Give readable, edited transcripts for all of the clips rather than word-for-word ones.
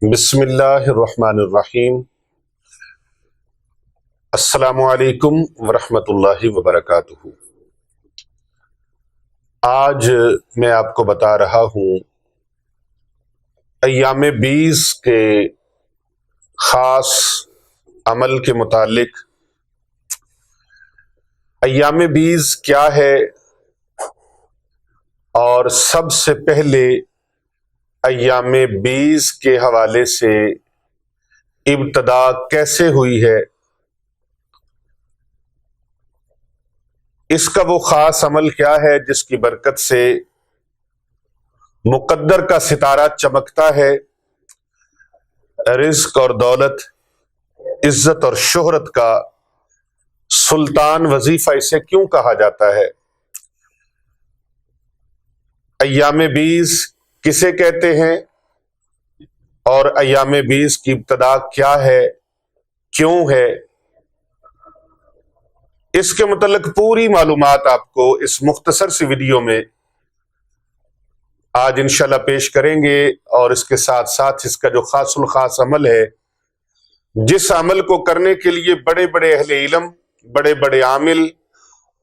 بسم اللہ الرحمن الرحیم۔ السلام علیکم ورحمۃ اللہ وبرکاتہ۔ آج میں آپ کو بتا رہا ہوں ایام 20 کے خاص عمل کے متعلق۔ ایام 20 کیا ہے اور سب سے پہلے ایام 20 کے حوالے سے ابتدا کیسے ہوئی ہے، اس کا وہ خاص عمل کیا ہے جس کی برکت سے مقدر کا ستارہ چمکتا ہے، رزق اور دولت، عزت اور شہرت کا سلطان وظیفہ اسے کیوں کہا جاتا ہے؟ ایام 20 کسے کہتے ہیں اور ایام 20 کی ابتدا کیا ہے، کیوں ہے، اس کے متعلق پوری معلومات آپ کو اس مختصر سی ویڈیو میں آج انشاءاللہ پیش کریں گے، اور اس کے ساتھ ساتھ اس کا جو خاص الخاص عمل ہے، جس عمل کو کرنے کے لیے بڑے بڑے اہل علم، بڑے بڑے عامل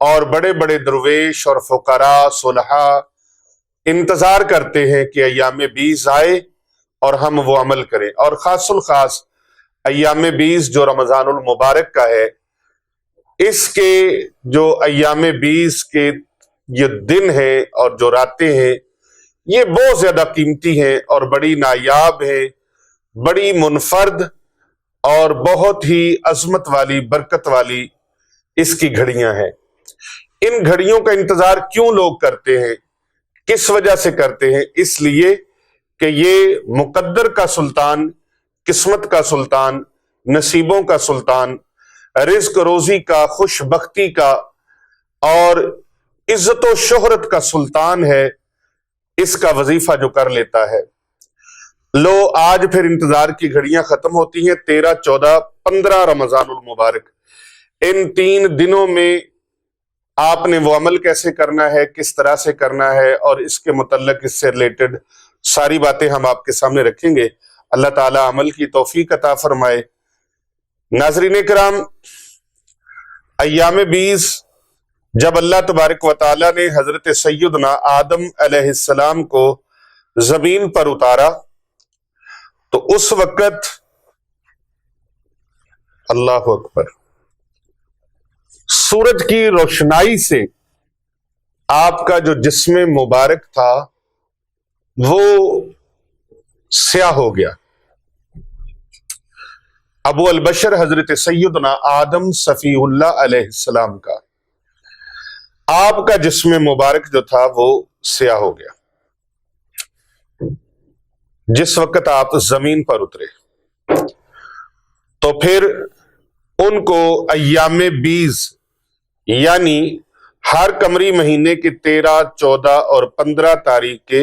اور بڑے بڑے درویش اور فقراء صلحاء انتظار کرتے ہیں کہ ایام 20 آئے اور ہم وہ عمل کریں۔ اور خاص الخاص ایام 20 جو رمضان المبارک کا ہے، اس کے جو ایام 20 کے یہ دن ہیں اور جو راتیں ہیں، یہ بہت زیادہ قیمتی ہیں اور بڑی نایاب ہیں، بڑی منفرد اور بہت ہی عظمت والی، برکت والی اس کی گھڑیاں ہیں۔ ان گھڑیوں کا انتظار کیوں لوگ کرتے ہیں، کس وجہ سے کرتے ہیں؟ اس لیے کہ یہ مقدر کا سلطان، قسمت کا سلطان، نصیبوں کا سلطان، رزق روزی کا، خوش بختی کا اور عزت و شہرت کا سلطان ہے۔ اس کا وظیفہ جو کر لیتا ہے، لو آج پھر انتظار کی گھڑیاں ختم ہوتی ہیں۔ 13، 14، 15 رمضان المبارک، ان 3 دنوں میں آپ نے وہ عمل کیسے کرنا ہے، کس طرح سے کرنا ہے، اور اس کے متعلق اس سے ریلیٹڈ ساری باتیں ہم آپ کے سامنے رکھیں گے۔ اللہ تعالی عمل کی توفیق عطا فرمائے۔ ناظرین کرام، ایام 20 جب اللہ تبارک و تعالی نے حضرت سیدنا آدم علیہ السلام کو زمین پر اتارا، تو اس وقت اللہ اکبر، سورج کی روشنائی سے آپ کا جو جسم مبارک تھا وہ سیاہ ہو گیا۔ ابو البشر حضرت سیدنا آدم صفی اللہ علیہ السلام کا، آپ کا جسم مبارک جو تھا وہ سیاہ ہو گیا جس وقت آپ زمین پر اترے۔ تو پھر ان کو ایام 20 یعنی ہر قمری مہینے کی 13، 14 اور 15 تاریخ کے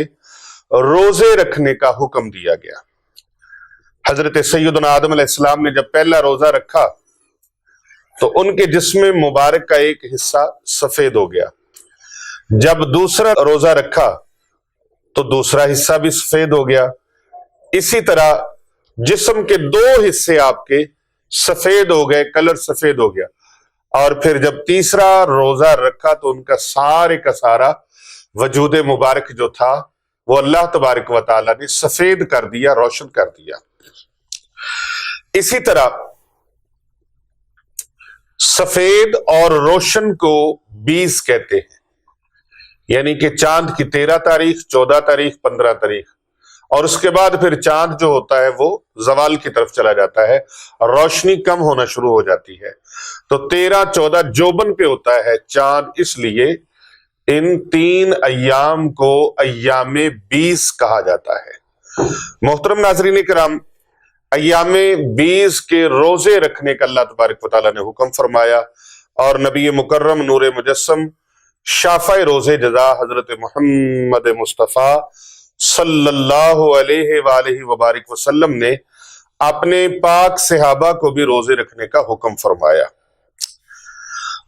روزے رکھنے کا حکم دیا گیا۔ حضرت سیدنا آدم علیہ السلام نے جب پہلا روزہ رکھا تو ان کے جسم مبارک کا ایک حصہ سفید ہو گیا۔ جب دوسرا روزہ رکھا تو دوسرا حصہ بھی سفید ہو گیا۔ اسی طرح جسم کے 2 حصے آپ کے سفید ہو گئے، کلر سفید ہو گیا۔ اور پھر جب تیسرا روزہ رکھا تو ان کا سارے کا سارا وجود مبارک جو تھا وہ اللہ تبارک و تعالی نے سفید کر دیا، روشن کر دیا۔ اسی طرح سفید اور روشن کو 20 کہتے ہیں، یعنی کہ چاند کی 13 تاریخ، 14 تاریخ، 15 تاریخ، اور اس کے بعد پھر چاند جو ہوتا ہے وہ زوال کی طرف چلا جاتا ہے، روشنی کم ہونا شروع ہو جاتی ہے۔ تو 13، 14 جوبن پہ ہوتا ہے چاند، اس لیے ان 3 ایام کو ایام 20 کہا جاتا ہے۔ محترم ناظرین کرام، ایام 20 کے روزے رکھنے کا اللہ تبارک و تعالیٰ نے حکم فرمایا، اور نبی مکرم نور مجسم شافع روزے جزا حضرت محمد مصطفیٰ صلی اللہ علیہ وآلہ وبارک وسلم نے اپنے پاک صحابہ کو بھی روزے رکھنے کا حکم فرمایا۔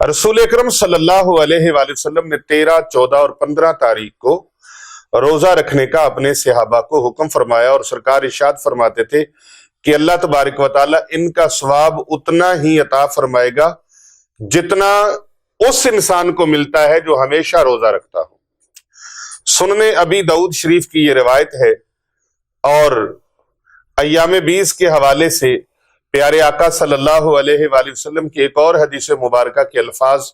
رسول اکرم صلی اللہ علیہ وآلہ وسلم نے 13، 14 اور 15 تاریخ کو روزہ رکھنے کا اپنے صحابہ کو حکم فرمایا، اور سرکار ارشاد فرماتے تھے کہ اللہ تبارک و تعالی ان کا ثواب اتنا ہی عطا فرمائے گا جتنا اس انسان کو ملتا ہے جو ہمیشہ روزہ رکھتا ہو۔ سنن ابی داؤد شریف کی یہ روایت ہے، اور ایام 20 کے حوالے سے پیارے آقا صلی اللہ علیہ وآلہ وسلم کی ایک اور حدیث مبارکہ کے الفاظ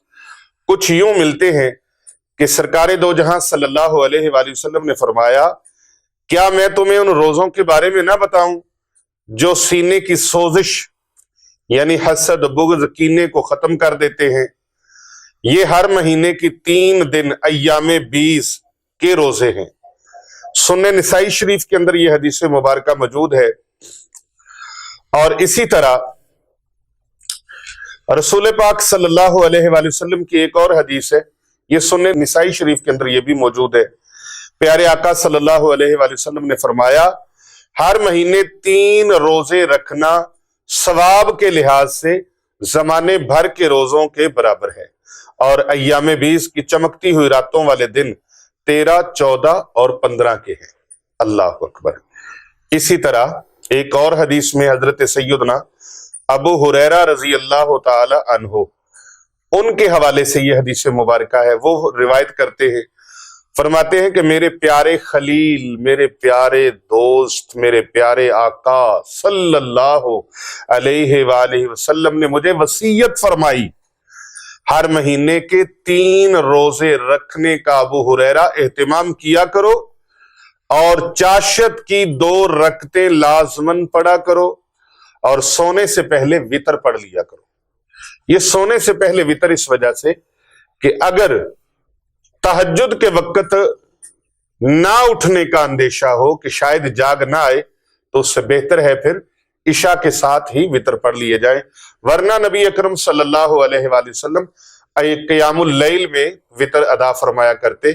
کچھ یوں ملتے ہیں کہ سرکار دو جہاں صلی اللہ علیہ وآلہ وسلم نے فرمایا، کیا میں تمہیں ان روزوں کے بارے میں نہ بتاؤں جو سینے کی سوزش یعنی حسد، بغض، کینے کو ختم کر دیتے ہیں؟ یہ ہر مہینے کی 3 دن ایام 20 کے روزے ہیں۔ سنن نسائی شریف کے اندر یہ حدیث مبارکہ موجود ہے، اور اسی طرح رسول پاک صلی اللہ علیہ وآلہ وسلم کی ایک اور حدیث ہے، یہ سنن نسائی شریف کے اندر یہ بھی موجود ہے۔ پیارے آقا صلی اللہ علیہ وآلہ وسلم نے فرمایا، ہر مہینے 3 روزے رکھنا ثواب کے لحاظ سے زمانے بھر کے روزوں کے برابر ہے، اور ایام 20 کی چمکتی ہوئی راتوں والے دن 13، 14 اور 15 کے ہیں۔ اللہ اکبر۔ اسی طرح ایک اور حدیث میں حضرت سیدنا ابو ہریرہ رضی اللہ تعالی عنہ، ان کے حوالے سے یہ حدیث مبارکہ ہے، وہ روایت کرتے ہیں، فرماتے ہیں کہ میرے پیارے خلیل، میرے پیارے دوست، میرے پیارے آقا صلی اللہ علیہ وآلہ وسلم نے مجھے وصیت فرمائی، ہر مہینے کے 3 روزے رکھنے کا ابو ہریرہ اہتمام کیا کرو، اور چاشت کی 2 رکعتیں لازماً پڑھا کرو، اور سونے سے پہلے وتر پڑھ لیا کرو۔ یہ سونے سے پہلے وتر اس وجہ سے کہ اگر تہجد کے وقت نہ اٹھنے کا اندیشہ ہو کہ شاید جاگ نہ آئے، تو اس سے بہتر ہے پھر عشاء کے ساتھ ہی وتر پڑھ لیے جائیں، ورنہ نبی اکرم صلی اللہ علیہ وآلہ وسلم قیام اللیل میں وتر ادا فرمایا کرتے،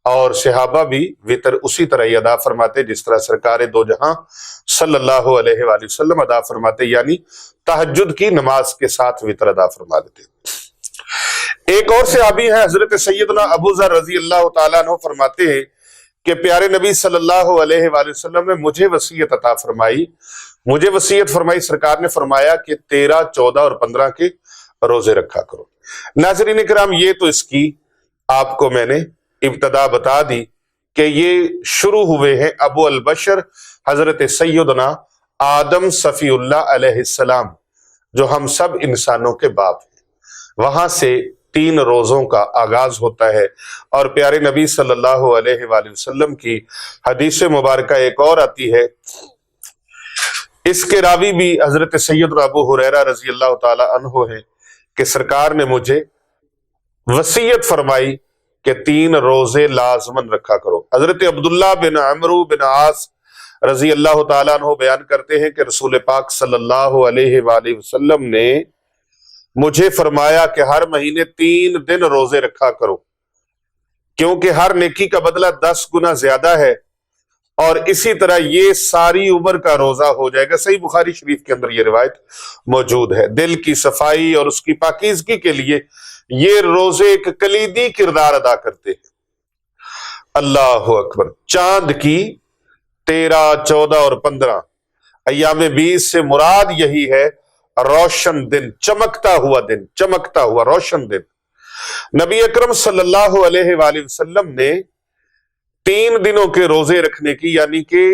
اور صحابہ بھی وتر اسی طرح ہی ادا فرماتے جس طرح سرکار دو جہاں صلی اللہ علیہ وآلہ وسلم ادا فرماتے، یعنی تہجد کی نماز کے ساتھ وتر ادا فرما دیتے۔ ایک اور صحابی ہیں حضرت سیدنا ابو ذر رضی اللہ تعالیٰ عنہ، فرماتے ہیں کہ پیارے نبی صلی اللہ علیہ وآلہ وسلم نے مجھے وصیت عطا فرمائی، سرکار نے فرمایا کہ 13، 14 اور 15 کے روزے رکھا کرو۔ ناظرین کرام، یہ تو اس کی آپ کو میں نے ابتدا بتا دی کہ یہ شروع ہوئے ہیں ابو البشر حضرت سیدنا آدم صفی اللہ علیہ السلام، جو ہم سب انسانوں کے باپ ہیں۔ وہاں سے 3 روزوں کا آغاز ہوتا ہے، اور پیارے نبی صلی اللہ علیہ وآلہ وسلم کی حدیث مبارکہ ایک اور آتی ہے، اس کے راوی بھی حضرت سیدنا ابو ہریرہ رضی اللہ تعالی عنہ ہے کہ سرکار نے مجھے وصیت فرمائی کہ 3 روزے لازماً رکھا کرو۔ حضرت عبداللہ بن عمرو بن عاص رضی اللہ تعالیٰ عنہ بیان کرتے ہیں کہ رسول پاک صلی اللہ علیہ وآلہ وسلم نے مجھے فرمایا کہ ہر مہینے 3 دن روزے رکھا کرو، کیونکہ ہر نیکی کا بدلہ 10 گنا زیادہ ہے، اور اسی طرح یہ ساری عمر کا روزہ ہو جائے گا۔ صحیح بخاری شریف کے اندر یہ روایت موجود ہے۔ دل کی صفائی اور اس کی پاکیزگی کے لیے یہ روزے ایک کلیدی کردار ادا کرتے ہیں۔ اللہ اکبر۔ چاند کی 13، 14 اور 15 ایام 20 سے مراد یہی ہے، روشن دن، چمکتا ہوا روشن دن۔ نبی اکرم صلی اللہ علیہ وآلہ وسلم نے 3 دنوں کے روزے رکھنے کی، یعنی کہ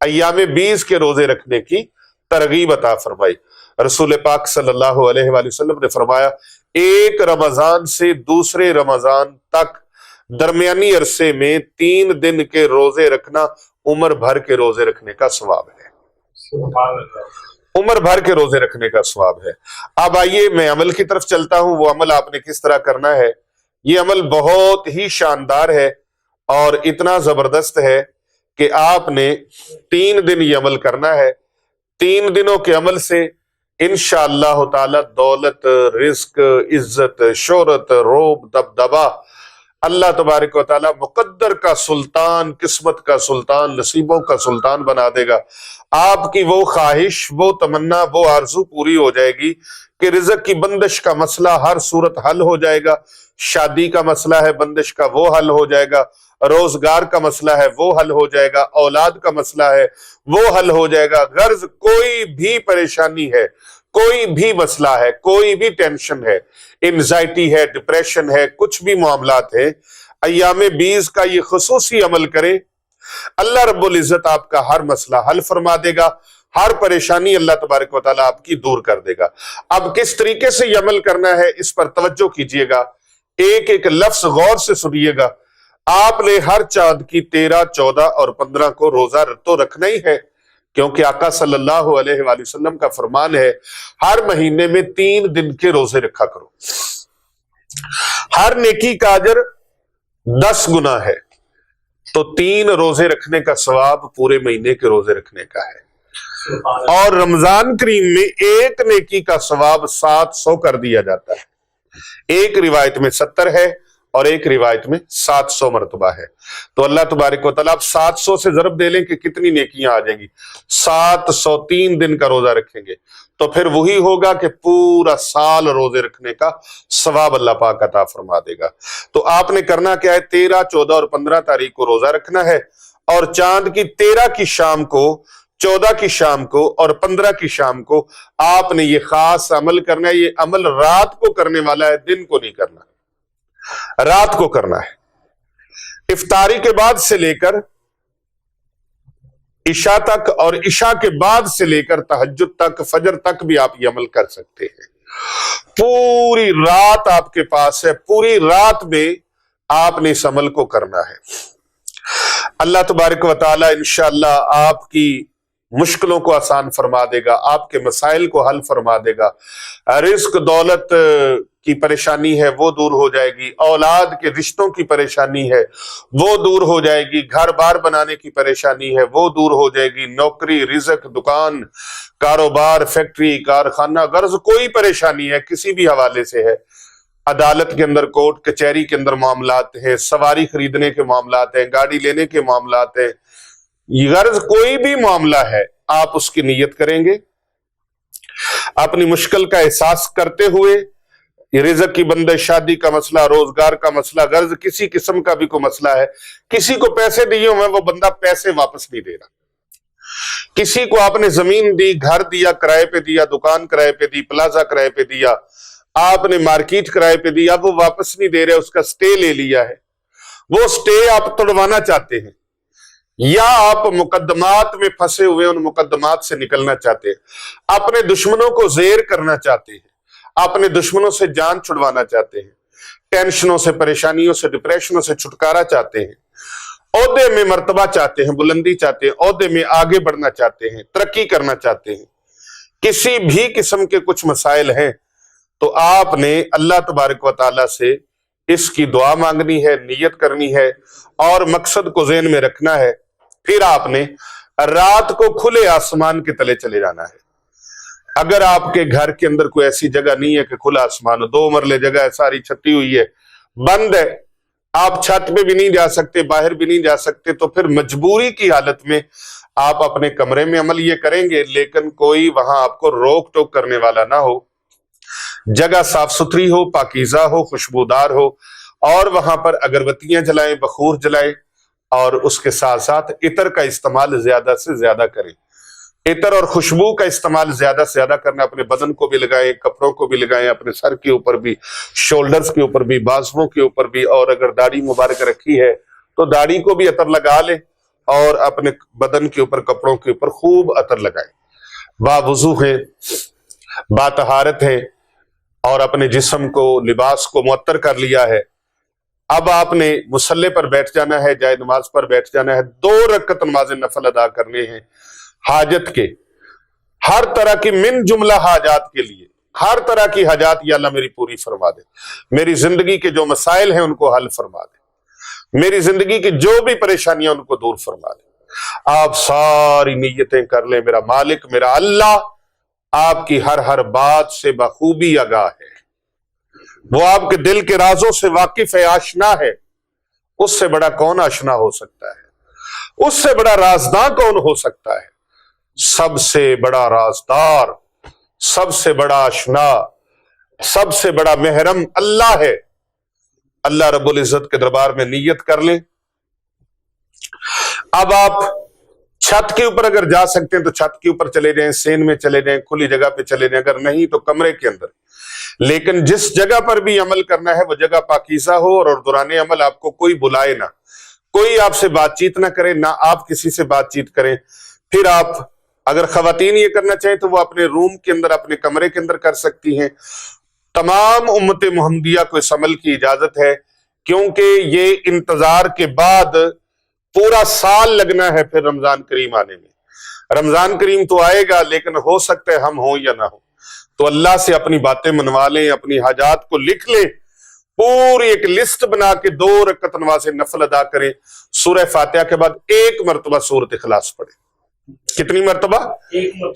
ایام 20 کے روزے رکھنے کی ترغیب عطا فرمائی۔ رسول پاک صلی اللہ علیہ وآلہ وسلم نے فرمایا، ایک رمضان سے دوسرے رمضان تک درمیانی عرصے میں 3 دن کے روزے رکھنا عمر بھر کے روزے رکھنے کا ثواب ہے۔ عمر بھر کے روزے رکھنے کا ثواب ہے۔ اب آئیے میں عمل کی طرف چلتا ہوں، وہ عمل آپ نے کس طرح کرنا ہے۔ یہ عمل بہت ہی شاندار ہے اور اتنا زبردست ہے کہ آپ نے 3 دن یہ عمل کرنا ہے۔ 3 دنوں کے عمل سے انشاءاللہ تعالی دولت، رزق، عزت، شہرت، روب، دبدبہ، اللہ تبارک و تعالیٰ مقدر کا سلطان، قسمت کا سلطان، نصیبوں کا سلطان بنا دے گا۔ آپ کی وہ خواہش، وہ تمنا، وہ آرزو پوری ہو جائے گی کہ رزق کی بندش کا مسئلہ ہر صورت حل ہو جائے گا، شادی کا مسئلہ ہے بندش کا وہ حل ہو جائے گا، روزگار کا مسئلہ ہے وہ حل ہو جائے گا، اولاد کا مسئلہ ہے وہ حل ہو جائے گا۔ غرض کوئی بھی پریشانی ہے، کوئی بھی مسئلہ ہے، کوئی بھی ٹینشن ہے، انزائٹی ہے، ڈپریشن ہے، کچھ بھی معاملات ہیں، ایام 20 کا یہ خصوصی عمل کریں، اللہ رب العزت آپ کا ہر مسئلہ حل فرما دے گا، ہر پریشانی اللہ تبارک و تعالیٰ آپ کی دور کر دے گا۔ اب کس طریقے سے یہ عمل کرنا ہے اس پر توجہ کیجئے گا، ایک ایک لفظ غور سے سنیے گا۔ آپ نے ہر چاند کی 13، 14 اور 15 کو روزہ تو رکھنا ہی ہے، کیونکہ آقا صلی اللہ علیہ وآلہ وسلم کا فرمان ہے ہر مہینے میں 3 دن کے روزے رکھا کرو، ہر نیکی کا اجر 10 گنا ہے، تو 3 روزے رکھنے کا ثواب پورے مہینے کے روزے رکھنے کا ہے، اور رمضان کریم میں ایک نیکی کا ثواب 700 کر دیا جاتا ہے۔ ایک روایت میں 70 ہے اور ایک روایت میں 700 مرتبہ ہے، تو اللہ تبارک و تعالیٰ آپ 700 سے ضرب دے لیں کہ کتنی نیکیاں آ جائیں گی، 703 دن کا روزہ رکھیں گے تو پھر وہی ہوگا کہ پورا سال روزے رکھنے کا ثواب اللہ پاک عطا فرما دے گا۔ تو آپ نے کرنا کیا ہے، 13، 14 اور 15 تاریخ کو روزہ رکھنا ہے، اور چاند کی 13 کی شام کو، 14 کی شام کو اور 15 کی شام کو آپ نے یہ خاص عمل کرنا ہے۔ یہ عمل رات کو کرنے والا ہے، دن کو نہیں کرنا، رات کو کرنا ہے۔ افطاری کے بعد سے لے کر عشاء تک، اور عشاء کے بعد سے لے کر تہجد تک، فجر تک بھی آپ یہ عمل کر سکتے ہیں۔ پوری رات آپ کے پاس ہے، پوری رات میں آپ نے اس عمل کو کرنا ہے۔ اللہ تبارک و تعالی انشاءاللہ آپ کی مشکلوں کو آسان فرما دے گا، آپ کے مسائل کو حل فرما دے گا، رزق دولت کی پریشانی ہے وہ دور ہو جائے گی، اولاد کے رشتوں کی پریشانی ہے وہ دور ہو جائے گی، گھر بار بنانے کی پریشانی ہے وہ دور ہو جائے گی، نوکری، رزق، دکان، کاروبار، فیکٹری، کارخانہ، غرض کوئی پریشانی ہے کسی بھی حوالے سے ہے، عدالت کے اندر، کورٹ کچہری کے اندر معاملات ہیں، سواری خریدنے کے معاملات ہیں، گاڑی لینے کے معاملات ہیں، غرض کوئی بھی معاملہ ہے آپ اس کی نیت کریں گے، اپنی مشکل کا احساس کرتے ہوئے، یہ رزق کی بندش، شادی کا مسئلہ، روزگار کا مسئلہ، غرض کسی قسم کا بھی کوئی مسئلہ ہے، کسی کو پیسے دیے ہوئے وہ بندہ پیسے واپس نہیں دے رہا، کسی کو آپ نے زمین دی، گھر دیا، کرائے پہ دیا، دکان کرائے پہ دی، پلازا کرائے پہ دیا، آپ نے مارکیٹ کرائے پہ دیا، وہ واپس نہیں دے رہے، اس کا سٹے لے لیا ہے، وہ سٹے آپ توڑوانا چاہتے ہیں، یا آپ مقدمات میں پھنسے ہوئے ان مقدمات سے نکلنا چاہتے ہیں، اپنے دشمنوں کو زیر کرنا چاہتے ہیں، اپنے دشمنوں سے جان چھڑوانا چاہتے ہیں، ٹینشنوں سے، پریشانیوں سے، ڈپریشنوں سے چھٹکارا چاہتے ہیں، عہدے میں مرتبہ چاہتے ہیں، بلندی چاہتے ہیں، عہدے میں آگے بڑھنا چاہتے ہیں، ترقی کرنا چاہتے ہیں، کسی بھی قسم کے کچھ مسائل ہیں تو آپ نے اللہ تبارک و تعالیٰ سے اس کی دعا مانگنی ہے، نیت کرنی ہے اور مقصد کو ذہن میں رکھنا ہے، پھر آپ نے رات کو کھلے آسمان کے تلے چلے جانا ہے۔ اگر آپ کے گھر کے اندر کوئی ایسی جگہ نہیں ہے کہ کھلا آسمان ہو، 2 مرلے جگہ ہے، ساری چھتی ہوئی ہے، بند ہے، آپ چھت پہ بھی نہیں جا سکتے، باہر بھی نہیں جا سکتے، تو پھر مجبوری کی حالت میں آپ اپنے کمرے میں عمل یہ کریں گے، لیکن کوئی وہاں آپ کو روک ٹوک کرنے والا نہ ہو، جگہ صاف ستھری ہو، پاکیزہ ہو، خوشبودار ہو، اور وہاں پر اگربتیاں جلائیں، بخور جلائیں، اور اس کے ساتھ ساتھ عطر کا استعمال زیادہ سے زیادہ کریں، عطر اور خوشبو کا استعمال زیادہ سے زیادہ کرنا، اپنے بدن کو بھی لگائیں، کپڑوں کو بھی لگائیں، اپنے سر کے اوپر بھی، شولڈرز کے اوپر بھی، بازوؤں کے اوپر بھی، اور اگر داڑھی مبارک رکھی ہے تو داڑھی کو بھی عطر لگا لیں، اور اپنے بدن کے اوپر، کپڑوں کے اوپر خوب عطر لگائیں، باوضو ہیں، باطہارت ہیں، اور اپنے جسم کو، لباس کو معطر کر لیا ہے۔ اب آپ نے مصلی پر بیٹھ جانا ہے، جائے نماز پر بیٹھ جانا ہے، 2 رکعت نماز نفل ادا کرنے ہیں، حاجت کے، ہر طرح کی، من جملہ حاجات کے لیے، ہر طرح کی حاجات یا اللہ میری پوری فرما دے، میری زندگی کے جو مسائل ہیں ان کو حل فرما دے، میری زندگی کی جو بھی پریشانیاں ان کو دور فرما دے۔ آپ ساری نیتیں کر لیں، میرا مالک، میرا اللہ آپ کی ہر بات سے بخوبی آگاہ ہے، وہ آپ کے دل کے رازوں سے واقف ہے، آشنا ہے، اس سے بڑا کون آشنا ہو سکتا ہے؟ اس سے بڑا رازداں کون ہو سکتا ہے؟ سب سے بڑا رازدار، سب سے بڑا آشنا، سب سے بڑا محرم اللہ ہے۔ اللہ رب العزت کے دربار میں نیت کر لیں۔ اب آپ چھت کے اوپر اگر جا سکتے ہیں تو چھت کے اوپر چلے جائیں، سین میں چلے جائیں، کھلی جگہ پہ چلے جائیں، اگر نہیں تو کمرے کے اندر۔ لیکن جس جگہ پر بھی عمل کرنا ہے وہ جگہ پاکیزہ ہو، اور دوران عمل آپ کو کوئی بلائے نہ، کوئی آپ سے بات چیت نہ کرے، نہ آپ کسی سے بات چیت کریں۔ پھر آپ اگر خواتین یہ کرنا چاہیں تو وہ اپنے روم کے اندر، اپنے کمرے کے اندر کر سکتی ہیں۔ تمام امت محمدیہ کو اس عمل کی اجازت ہے، کیونکہ یہ انتظار کے بعد پورا سال لگنا ہے پھر رمضان کریم آنے میں۔ رمضان کریم تو آئے گا، لیکن ہو سکتا ہے ہم ہوں یا نہ ہوں، تو اللہ سے اپنی باتیں منوا لیں، اپنی حاجات کو لکھ لیں، پوری ایک لسٹ بنا کے 2 رکعت نماز نفل ادا کریں۔ سورہ فاتحہ کے بعد 1 مرتبہ سورۃ اخلاص پڑھیں۔ کتنی مرتبہ؟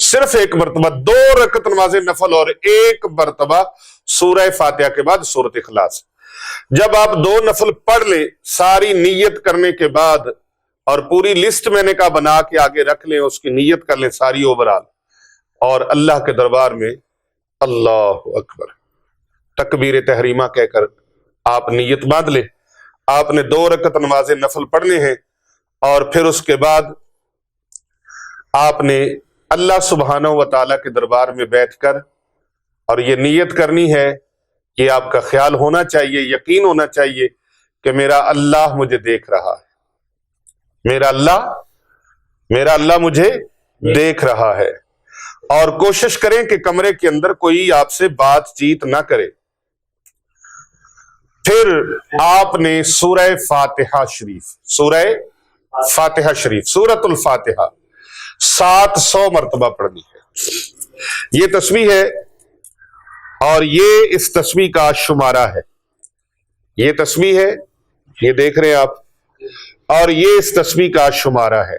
صرف 1 مرتبہ۔ 2 رکعت نماز نفل اور 1 مرتبہ سورہ فاتحہ کے بعد سورۃ اخلاص۔ جب آپ 2 نفل پڑھ لیں ساری نیت کرنے کے بعد، اور پوری لسٹ میں نے کہا بنا کے آگے رکھ لیں، اس کی نیت کر لیں ساری اوورال، اور اللہ کے دربار میں اللہ اکبر تکبیر تحریمہ کہہ کر آپ نیت باندھ لیں۔ آپ نے 2 رکعت نماز نفل پڑھنے ہیں، اور پھر اس کے بعد آپ نے اللہ سبحانہ و تعالیٰ کے دربار میں بیٹھ کر اور یہ نیت کرنی ہے کہ آپ کا خیال ہونا چاہیے، یقین ہونا چاہیے کہ میرا اللہ مجھے دیکھ رہا ہے، میرا اللہ مجھے دیکھ رہا ہے۔ اور کوشش کریں کہ کمرے کے اندر کوئی آپ سے بات چیت نہ کرے۔ پھر آپ نے سورہ فاتحہ شریف، سورۃ الفاتحہ 700 مرتبہ پڑھنی ہے۔ یہ تسبیح ہے، اور یہ اس تسبیح کا شمارہ ہے۔ یہ تسبیح ہے، یہ دیکھ رہے ہیں آپ، اور یہ اس تسبیح کا شمارہ ہے۔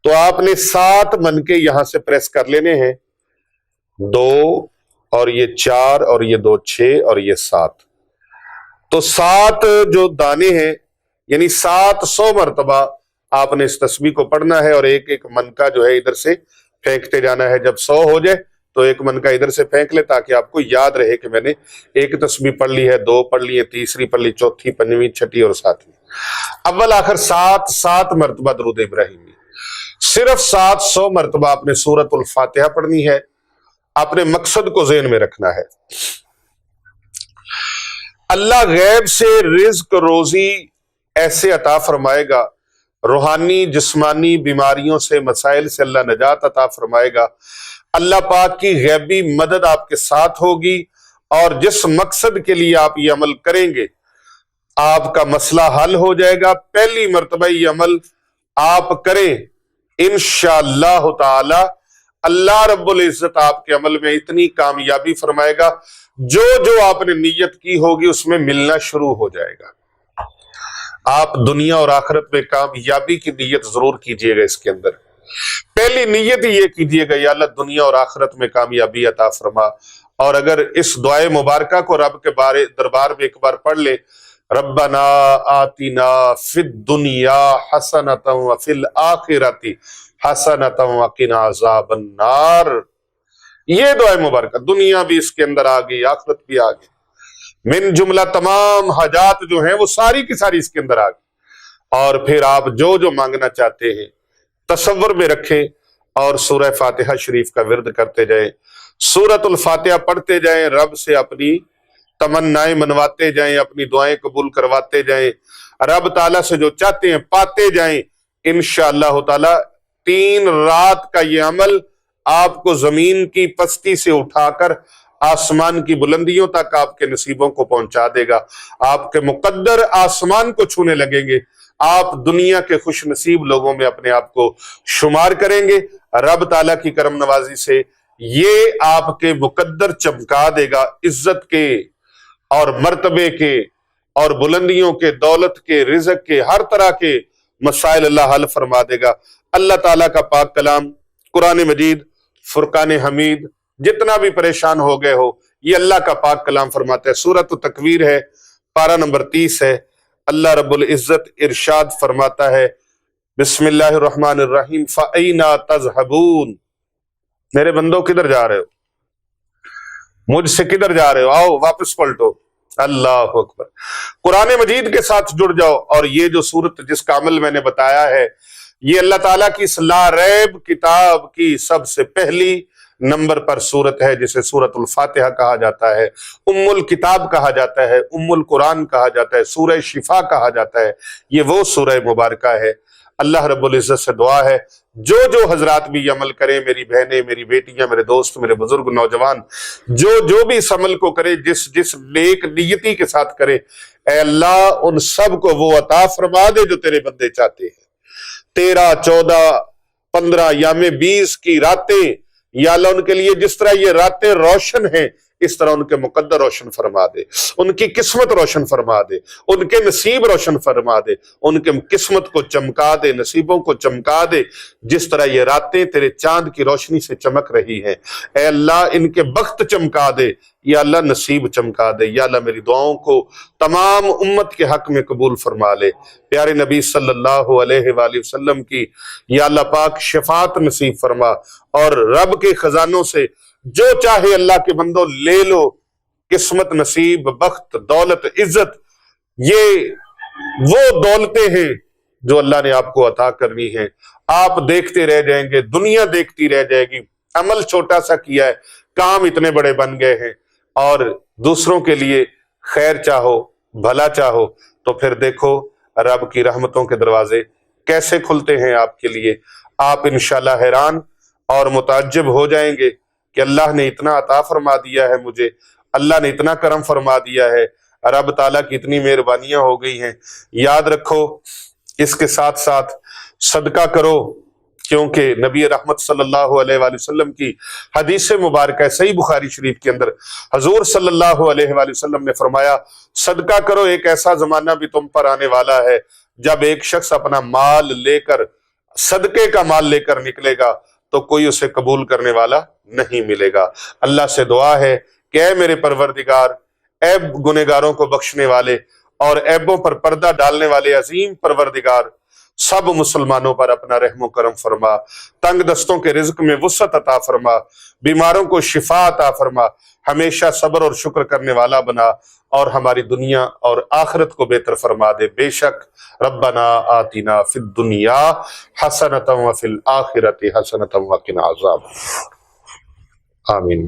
تو آپ نے 7 من کے یہاں سے پریس کر لینے ہیں، 2 اور یہ 4 اور یہ 2 6 اور یہ 7۔ تو 7 جو دانے ہیں، یعنی 700 مرتبہ آپ نے اس تسبیح کو پڑھنا ہے، اور ایک ایک من کا جو ہے ادھر سے پھینکتے جانا ہے۔ جب 100 ہو جائے تو ایک من کا ادھر سے پھینک لے، تاکہ آپ کو یاد رہے کہ میں نے ایک تسبیح پڑھ لی ہے، 2 پڑھ لی ہے، تیسری پڑھ لی، چوتھی، پنجویں، چھٹی اور 7ویں۔ اول آخر 7 مرتبہ درود ابراہیمی۔ صرف 700 مرتبہ آپ نے سورۃ الفاتحہ پڑھنی ہے۔ اپنے مقصد کو ذہن میں رکھنا ہے۔ اللہ غیب سے رزق روزی ایسے عطا فرمائے گا، روحانی جسمانی بیماریوں سے، مسائل سے اللہ نجات عطا فرمائے گا۔ اللہ پاک کی غیبی مدد آپ کے ساتھ ہوگی، اور جس مقصد کے لیے آپ یہ عمل کریں گے آپ کا مسئلہ حل ہو جائے گا۔ پہلی مرتبہ یہ عمل آپ کریں، انشاءاللہ تعالی اللہ رب العزت آپ کے عمل میں اتنی کامیابی فرمائے گا، جو آپ نے نیت کی ہوگی اس میں ملنا شروع ہو جائے گا۔ آپ دنیا اور آخرت میں کامیابی کی نیت ضرور کیجئے گا۔ اس کے اندر پہلی نیت یہ کیجئے گا، یا اللہ دنیا اور آخرت میں کامیابی عطا فرما۔ اور اگر اس دعائے مبارکہ کو رب کے دربار میں ایک بار پڑھ لے، ربنا آتنا فی الدنیا حسنۃ وفی الآخرۃ حسنۃ وقنا عذاب النار، یہ دعائے مبارکہ دنیا بھی اس کے اندر آ گئی، آخرت بھی آ گئی، من جملہ تمام حاجات جو ہیں وہ ساری کی ساری اس کے اندر آ گئی۔ اور پھر آپ جو مانگنا چاہتے ہیں تصور میں رکھیں، اور سورہ فاتحہ شریف کا ورد کرتے جائیں، سورۃ الفاتحہ پڑھتے جائیں، رب سے اپنی تمنائیں منواتے جائیں، اپنی دعائیں قبول کرواتے جائیں، رب تعالیٰ سے جو چاہتے ہیں پاتے جائیں۔ انشاءاللہ تعالیٰ 3 رات کا یہ عمل آپ کو زمین کی پستی سے اٹھا کر آسمان کی بلندیوں تک آپ کے نصیبوں کو پہنچا دے گا۔ آپ کے مقدر آسمان کو چھونے لگیں گے، آپ دنیا کے خوش نصیب لوگوں میں اپنے آپ کو شمار کریں گے۔ رب تعالیٰ کی کرم نوازی سے یہ آپ کے مقدر چمکا دے گا، عزت کے اور مرتبے کے اور بلندیوں کے، دولت کے، رزق کے، ہر طرح کے مسائل اللہ حل فرما دے گا۔ اللہ تعالیٰ کا پاک کلام قرآن مجید، فرقان حمید، جتنا بھی پریشان ہو گئے ہو، یہ اللہ کا پاک کلام فرماتا ہے۔ سورۃ التکویر ہے، پارہ نمبر 30 ہے، اللہ رب العزت ارشاد فرماتا ہے بسم اللہ الرحمن الرحیم فَأَيْنَ تَذْهَبُونَ، میرے بندوں کدھر جا رہے ہو، مجھ سے کدھر جا رہے ہو، آؤ واپس پلٹو۔ اللہ اکبر، قرآن مجید کے ساتھ جڑ جاؤ۔ اور یہ جو سورت جس کا عمل میں نے بتایا ہے، یہ اللہ تعالیٰ کی اس لا ریب کتاب کی سب سے پہلی نمبر پر سورت ہے، جسے سورت الفاتحہ کہا جاتا ہے، ام الکتاب کہا جاتا ہے، ام القرآن کہا جاتا ہے، سورہ شفا کہا جاتا ہے۔ یہ وہ سورہ مبارکہ ہے۔ اللہ رب العزت سے دعا ہے جو حضرات بھی یہ عمل کریں، میری بہنیں، میری بیٹیاں، میرے دوست، میرے بزرگ، نوجوان، جو بھی اس عمل کو کرے، جس نیک نیتی کے ساتھ کرے، اے اللہ ان سب کو وہ عطا فرما دے جو تیرے بندے چاہتے ہیں۔ 13، 14، 15 یا 20 کی راتیں، یا اللہ ان کے لیے جس طرح یہ راتیں روشن ہیں، اس طرح ان کے مقدر روشن فرما دے، ان کی قسمت روشن فرما دے، ان کے نصیب روشن فرما دے، ان کے قسمت کو چمکا دے، نصیبوں کو چمکا دے، جس طرح یہ راتیں تیرے چاند کی روشنی سے چمک رہی ہیں۔ اے اللہ ان کے بخت چمکا دے، یا اللہ نصیب چمکا دے۔ یا اللہ میری دعاؤں کو تمام امت کے حق میں قبول فرما لے۔ پیارے نبی صلی اللہ علیہ وآلہ وسلم کی یا اللہ پاک شفاعت نصیب فرما، اور رب کے خزانوں سے جو چاہے اللہ کے بندوں لے لو، قسمت، نصیب، بخت، دولت، عزت، یہ وہ دولتیں ہیں جو اللہ نے آپ کو عطا کرنی ہے۔ آپ دیکھتے رہ جائیں گے، دنیا دیکھتی رہ جائے گی، عمل چھوٹا سا کیا ہے، کام اتنے بڑے بن گئے ہیں، اور دوسروں کے لیے خیر چاہو، بھلا چاہو، تو پھر دیکھو رب کی رحمتوں کے دروازے کیسے کھلتے ہیں آپ کے لیے۔ آپ انشاءاللہ حیران اور متعجب ہو جائیں گے کہ اللہ نے اتنا عطا فرما دیا ہے مجھے، اللہ نے اتنا کرم فرما دیا ہے، رب تعالیٰ کی اتنی مہربانیاں ہو گئی ہیں۔ یاد رکھو، اس کے ساتھ ساتھ صدقہ کرو، کیونکہ نبی رحمت صلی اللہ علیہ وآلہ وسلم کی حدیث مبارکہ صحیح بخاری شریف کے اندر حضور صلی اللہ علیہ وآلہ وسلم نے فرمایا، صدقہ کرو، ایک ایسا زمانہ بھی تم پر آنے والا ہے جب ایک شخص اپنا مال لے کر، صدقے کا مال لے کر نکلے گا تو کوئی اسے قبول کرنے والا نہیں ملے گا۔ اللہ سے دعا ہے کہ اے میرے پروردگار، عیب گنہگاروں کو بخشنے والے اور عیبوں پر پردہ ڈالنے والے عظیم پروردگار، سب مسلمانوں پر اپنا رحم و کرم فرما، تنگ دستوں کے رزق میں وسعت عطا فرما، بیماروں کو شفا عطا فرما، ہمیشہ صبر اور شکر کرنے والا بنا، اور ہماری دنیا اور آخرت کو بہتر فرما دے۔ بے شک ربنا آتنا فی الدنیا حسنۃ وفی الآخرۃ حسنۃ وقنا عذاب۔ آمین۔